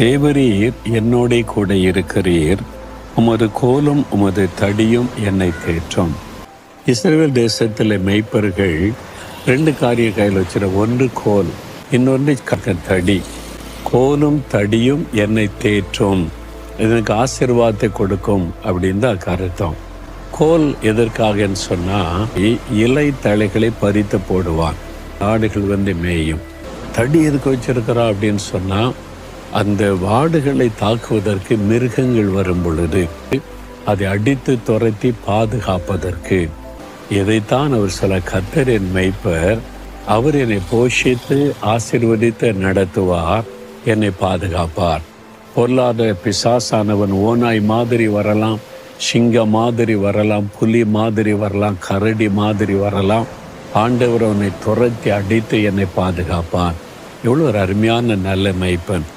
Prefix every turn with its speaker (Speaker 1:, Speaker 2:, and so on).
Speaker 1: தேவரீர் என்னோடே கூட இருக்கிறீர், உமது கோலும் உமது தடியும் என்னை தேற்றும். இஸ்ரவேல் தேசத்தில் மெய்ப்பர்கள் ரெண்டு காரிய கையில் வச்சிட, ஒன்று கோல், இன்னொன்று தடி. கோலும் தடியும் என்னை தேற்றும், எனக்கு ஆசீர்வாதத்தை கொடுக்கும் அப்படின்னு தான் கருத்தம். கோல் எதற்காகன்னு சொன்னால், இலை தழைகளை பறித்து போடுவான், ஆடுகள் வந்து மேயும். தடி எதுக்கு வச்சிருக்கிறா அப்படின்னு சொன்னால், அந்த வாடுகளை தாக்குவதற்கு மிருகங்கள் வரும் பொழுது அதை அடித்து துரத்தி பாதுகாப்பதற்கு. இதைத்தான் அவர் சொல்ல, கர்த்தர் என் மேய்ப்பர், அவர் என்னை போஷித்து ஆசீர்வதித்து நடத்துவார், என்னை பாதுகாப்பார். பொல்லாத பிசாசானவன் ஓநாய் மாதிரி வரலாம், சிங்க மாதிரி வரலாம், புலி மாதிரி வரலாம், கரடி மாதிரி வரலாம். ஆண்டவர் அவனை துரத்தி அடித்து என்னை பாதுகாப்பான். எவ்வளோ ஒரு அருமையான நல்ல மேய்ப்பன்.